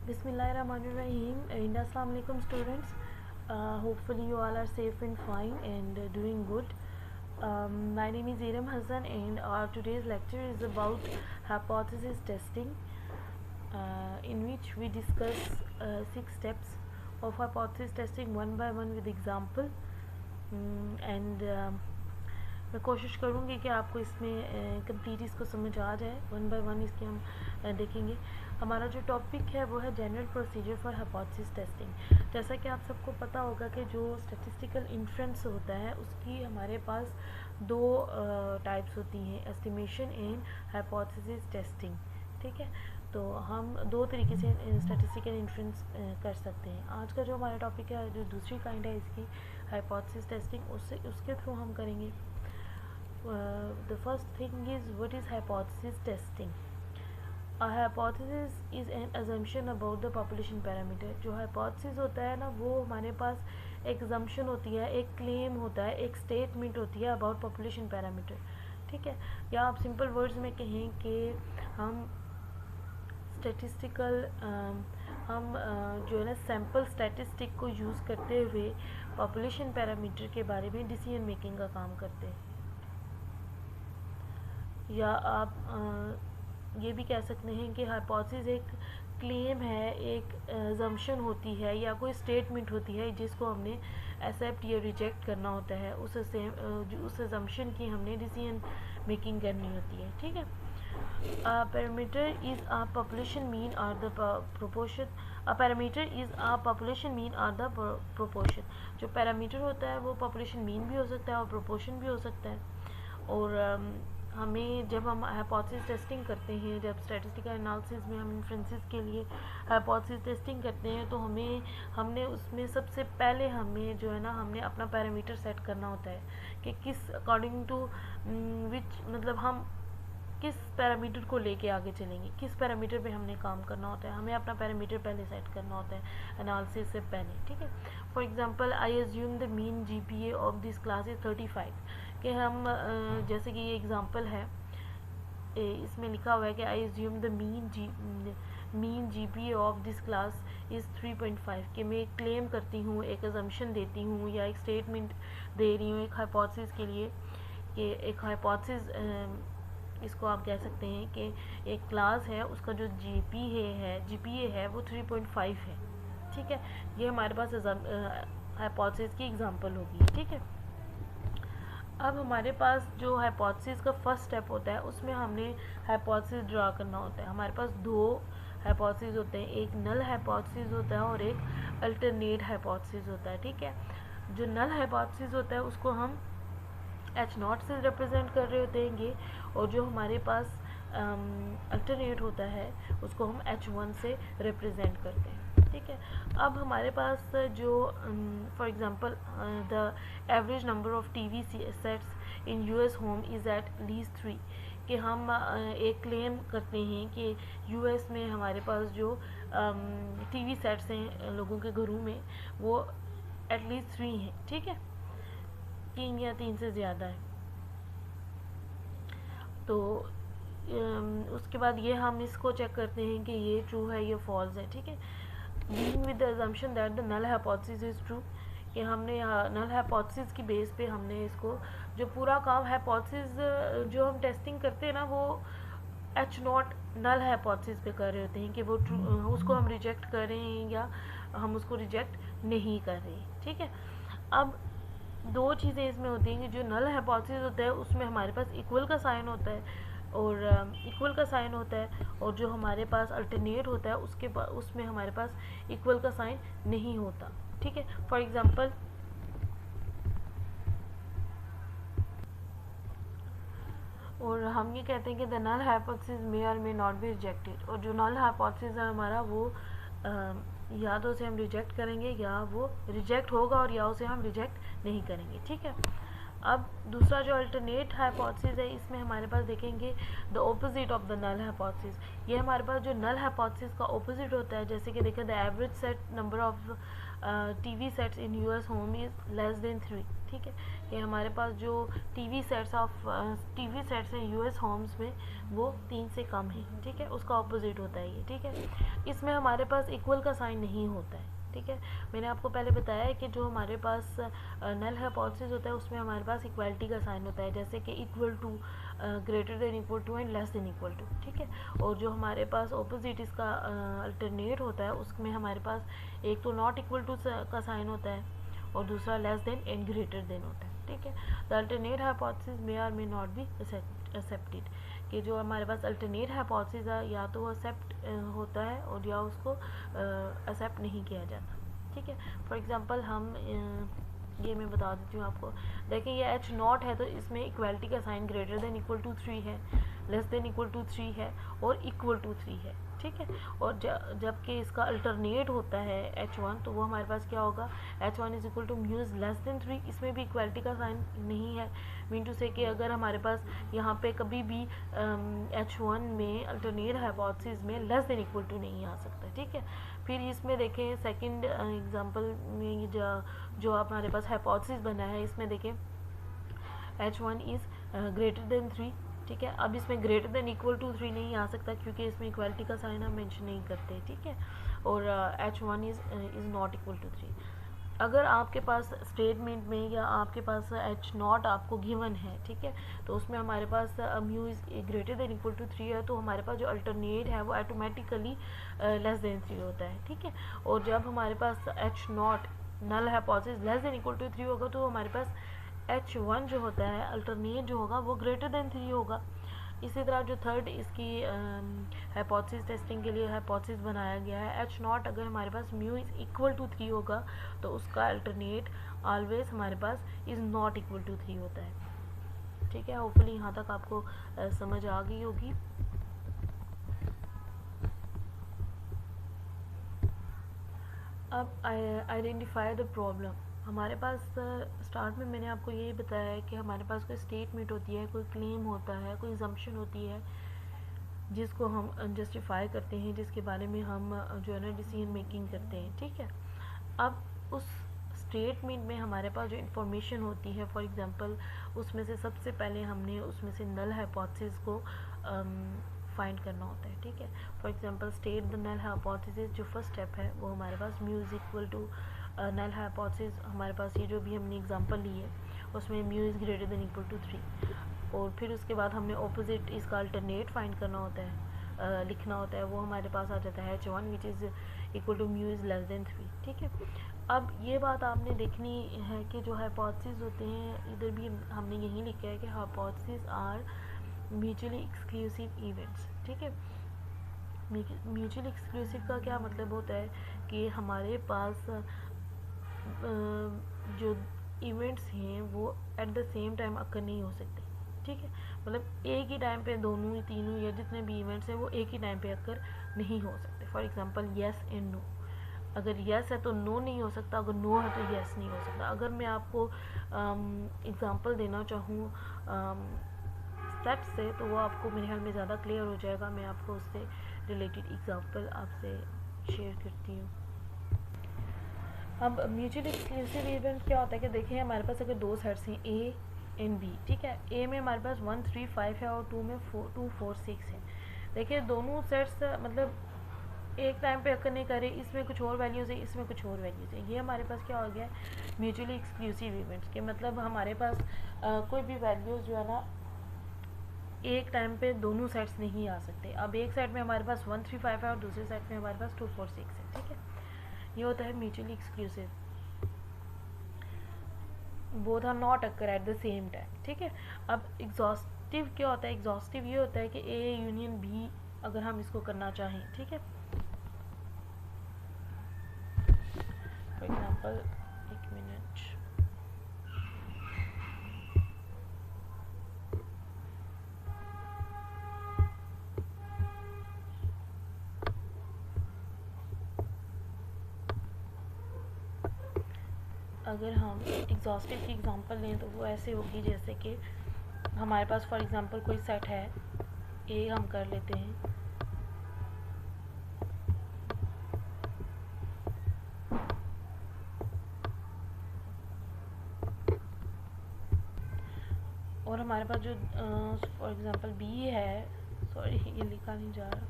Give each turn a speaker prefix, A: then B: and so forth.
A: Bismillahirrahmanirrahim and Assalamu alaikum students. Hopefully you all are safe and fine and doing good. My name is Iram Hassan and our today's lecture is about hypothesis testing, in which we discuss 6 steps of hypothesis testing one by one with example. And मैं कोशिश करूँगी कि आपको इसमें complete इसको समझ आ जाए. One by one इसके हम देखेंगे. हमारा जो टॉपिक है वो है general procedure for hypothesis testing. जैसा कि आप सबको पता होगा कि जो स्टैटिस्टिकल इन्फ्रेंस होता है उसकी हमारे पास दो टाइप्स होती हैं, एस्टिमेशन एंड हाइपोथेसिस टेस्टिंग. ठीक है, तो हम दो तरीके से स्टैटिस्टिकल इन्फ्रेंस कर सकते हैं. आज का जो हमारा टॉपिक है, जो दूसरी काइंड है इसकी हाइपोथेसिस टेस्टिंग, उसके थ्रू हम करेंगे. The first thing is, what is hypothesis testing? A hypothesis is an assumption about the population parameter. जो hypothesis होता है ना, वो हमारे पास एक assumption होती है, एक claim होता है, एक statement होती है about population parameter. ठीक है, या आप सिंपल वर्ड्स में कहें कि हम स्टैटिस्टिकल जो है ना सैम्पल स्टैटिस्टिक को यूज़ करते हुए पॉपुलेशन पैरामीटर के बारे में डिसीजन मेकिंग का काम करते हैं. या आप ये भी कह सकते हैं कि हाइपोथेसिस एक क्लेम है, एक अजम्पशन होती है या कोई स्टेटमेंट होती है जिसको हमने एक्सेप्ट या रिजेक्ट करना होता है. उस अजम्पशन की हमने डिसीजन मेकिंग करनी होती है. ठीक है, parameter is a population mean or the proportion. A parameter is a population mean or the proportion. जो पैरामीटर होता है वो पॉपुलेशन मीन भी हो सकता है और प्रोपोर्शन भी हो सकता है. और हमें जब हम हाइपोथेसिस टेस्टिंग करते हैं, जब स्टैटिस्टिकल एनालिसिस में हम इन्फ्रेंसेस के लिए हाइपोथेसिस टेस्टिंग करते हैं, तो हमने उसमें सबसे पहले हमें जो है ना, हमने अपना पैरामीटर सेट करना होता है कि किस अकॉर्डिंग टू विच, मतलब हम किस पैरामीटर को लेके आगे चलेंगे, किस पैरामीटर पे हमने काम करना होता है. हमें अपना पैरामीटर पहले सेट करना होता है एनालिसिस से पहले. ठीक है, for example I assume the mean GPA of this class is 35. कि हम जैसे कि ये एग्जांपल है, इसमें लिखा हुआ है कि I assume the mean GPA of this class is 3.5. कि मैं एक क्लेम करती हूँ, एक अजम्पशन देती हूँ या एक स्टेटमेंट दे रही हूँ एक हाइपोथेसिस के लिए कि एक हाइपोथेसिस, इसको आप कह सकते हैं कि एक क्लास है, उसका जो जीपीए है वो 3.5 है. ठीक है, ये हमारे पास हाइपोथेसिस की एग्जांपल होगी. ठीक है, अब हमारे पास जो हाइपोथेसिस का फर्स्ट स्टेप होता है उसमें हमने हाइपोथेसिस ड्रा करना होता है. हमारे पास दो हाइपोथेसिस होते हैं, एक नल हाइपोथेसिस होता है और एक अल्टरनेट हाइपोथेसिस होता है. ठीक है, जो नल हाइपोथेसिस होता है उसको हम H0 से रिप्रेजेंट कर रहे होते हैं, और जो हमारे पास अल्टरनेट होता है उसको हम H1 से रिप्रेजेंट करते हैं. ठीक है, अब हमारे पास जो for example the average number of TV sets in US home is at least 3. कि हम एक क्लेम करते हैं कि यूएस में हमारे पास जो टीवी सेट्स हैं लोगों के घरों में, वो एटलीस्ट 3 हैं. ठीक है, 3 या 3 से ज़्यादा है. तो उसके बाद ये हम इसको चेक करते हैं कि ये ट्रू है, ये फॉल्स है. ठीक है, being with the assumption that the null hypothesis is true. कि हमने नल हाइपोथेसिस की बेस पे हमने इसको, जो पूरा काम हाइपोथेसिस जो हम टेस्टिंग करते हैं ना, वो H0 नल हाइपोथेसिस पे कर रहे होते हैं कि वो ट्रू, उसको हम रिजेक्ट कर रहे हैं या हम उसको रिजेक्ट नहीं कर रहे. ठीक है, अब दो चीज़ें इसमें होती हैं कि जो नल हाइपोथेसिस होता है उसमें हमारे पास इक्वल का साइन होता है और जो हमारे पास अल्टरनेट होता है उसमें हमारे पास इक्वल का साइन नहीं होता. ठीक है, फॉर एग्जांपल और हम ये कहते हैं कि द नल हाइपोथेसिस मे और मे नॉट बी रिजेक्टेड. और जो नल हाइपोथेसिस है हमारा, वो या तो उसे हम रिजेक्ट करेंगे या वो रिजेक्ट होगा और या उसे हम रिजेक्ट नहीं करेंगे. ठीक है, अब दूसरा जो अल्टरनेट हाइपोथेसिस है, इसमें हमारे पास देखेंगे the opposite of the null hypothesis. ये हमारे पास जो नल हाइपोथेसिस का ऑपोजिट होता है, जैसे कि देखें the average set number of TV sets in US home is less than 3। ठीक है, कि हमारे पास जो टीवी सेट्स हैं यूएस होम्स में वो 3 से कम है। ठीक है, उसका ऑपोजिट होता है ये। ठीक है, इसमें हमारे पास इक्वल का साइन नहीं होता है। ठीक है, मैंने आपको पहले बताया है कि जो हमारे पास नल हाइपोथेसिस होता है उसमें हमारे पास इक्वालिटी का साइन होता है, जैसे कि equal to, greater than equal to and less than equal to. ठीक है, और जो हमारे पास ऑपोजिट इसका अल्टरनेट होता है उसमें हमारे पास एक तो नॉट इक्वल टू का साइन होता है और दूसरा less than and greater than होता है। ठीक है, द अल्टरनेट हाइपोथेसिस मे और मे नॉट बी एक्सेप्टेड, कि जो हमारे पास अल्टरनेट हाइपोथेसिस है या तो वो एक्सेप्ट होता है और या उसको एक्सेप्ट नहीं किया जाता। ठीक है, फॉर एग्जांपल हम ये मैं बता देती हूँ आपको। देखें ये एच नॉट है तो इसमें इक्वालिटी का sign greater than equal to 3 है, लेस देन इक्वल टू 3 है और इक्वल टू 3 है। ठीक है, और जबकि इसका अल्टरनेट होता है H1, तो वो हमारे पास क्या होगा, H1 is equal to mu's less than 3। इसमें भी इक्वालिटी का साइन नहीं है, मीन टू से कि अगर हमारे पास यहाँ पे कभी भी H1 में अल्टरनेट हाइपोथेसिस में लेस देन इक्वल टू नहीं आ सकता। ठीक है, फिर इसमें देखें सेकंड एग्जांपल में जो हमारे पास हाइपोथेसिस बना है, इसमें देखें H1 इज़ ग्रेटर देन 3। ठीक है, अब इसमें ग्रेटर देन इक्वल टू 3 नहीं आ सकता क्योंकि इसमें इक्वालिटी का साइन हम मेंशन नहीं करते। ठीक है, और H1 is not equal to 3। अगर आपके पास स्टेटमेंट में या आपके पास H नॉट आपको गिवन है, ठीक है, तो उसमें हमारे पास mu is greater than equal to 3 है, तो हमारे पास जो अल्टरनेट है वो ऑटोमेटिकली लेस देन 3 होता है। ठीक है, और जब हमारे पास H not null hypothesis less than equal to 3 होगा तो हमारे पास H1 जो होता है अल्टरनेट जो होगा वो ग्रेटर देन 3 होगा। इसी तरह जो थर्ड इसकी हाइपोथेसिस टेस्टिंग के लिए हाइपोथेसिस बनाया गया है, H नॉट अगर हमारे पास म्यू इज़ इक्वल टू 3 होगा तो उसका अल्टरनेट ऑलवेज हमारे पास इज़ नॉट इक्वल टू 3 होता है। ठीक है, होपफुली यहाँ तक आपको समझ आ गई होगी। अब आइडेंटिफाई द प्रॉब्लम। हमारे पास स्टार्ट में मैंने आपको यही बताया है कि हमारे पास कोई स्टेटमेंट होती है, कोई क्लेम होता है, कोई असम्पशन होती है जिसको हम जस्टिफाई करते हैं, जिसके बारे में हम जो है ना डिसीजन मेकिंग करते हैं। ठीक है, अब उस स्टेटमेंट में हमारे पास जो इन्फॉर्मेशन होती है, फॉर एग्जांपल उसमें से सबसे पहले हमने उसमें से नल हाइपोथेसिस को फाइंड करना होता है। ठीक है, for example state the null hypothesis, जो फर्स्ट स्टेप है वो हमारे पास mu is equal to null hypothesis, हमारे पास ये जो भी हमने एग्जांपल ली है उसमें mu is greater than equal to 3, और फिर उसके बाद हमने ऑपोजिट इसका अल्टरनेट फाइंड करना होता है, लिखना होता है, वो हमारे पास आ जाता है H1 which is equal to mu is less than 3। ठीक है, अब ये बात आपने देखनी है कि जो हाइपोथेसिस होते हैं, इधर भी हमने यही लिखा है कि hypothesis are mutually exclusive events. ठीक है, म्यूचुअली एक्सक्लूसिव का क्या मतलब होता है कि हमारे पास जो इवेंट्स हैं वो एट द सेम टाइम अकर नहीं हो सकते। ठीक है, मतलब एक ही टाइम पे दोनों तीनों या जितने भी इवेंट्स हैं वो एक ही टाइम पे अकर नहीं हो सकते। For example yes and no, अगर येस है तो नो नहीं हो सकता, अगर नो है तो येस नहीं हो सकता। अगर मैं आपको एग्जांपल देना चाहूँ स्टेप्स से, तो वो आपको मेरे ख्याल में ज़्यादा क्लियर हो जाएगा। मैं आपको उससे रिलेटेड एग्जांपल आपसे शेयर करती हूँ। अब म्यूचुअली एक्सक्लूसिव इवेंट क्या होता है कि देखिए हमारे पास अगर दो सेट्स हैं ए एंड बी। ठीक है, ए में हमारे पास 1 3 5 है और 2 में 2 4 6 है। देखिए दोनों सेट्स मतलब एक टाइम पे अकर नहीं करे, इसमें कुछ और वैल्यूज़ है, इसमें कुछ और वैल्यूज़ है। ये हमारे पास क्या हो गया म्यूचुअली एक्सक्लूसिव इवेंट्स के, मतलब हमारे पास कोई भी वैल्यूज़ जो है ना एक टाइम पे दोनों सेट्स नहीं आ सकते। अब एक सेट में हमारे पास 1 3 5 है और दूसरे सेट में हमारे पास 2 4 6 है। ठीक है, ये होता है mutually exclusive, both are not occur at the same time. ठीक है, अब एग्जॉस्टिव क्या होता है, एग्जॉस्टिव ये होता है कि ए यूनियन बी अगर हम इसको करना चाहें। ठीक है, फॉर एग्जांपल एक मिनट, अगर हम एग्जॉस्टिव की एग्जांपल लें तो वो ऐसे होगी जैसे कि हमारे पास फॉर एग्जांपल कोई सेट है ए हम कर लेते हैं, और हमारे पास जो फॉर एग्जांपल बी है, सॉरी ये लिखा नहीं जा रहा,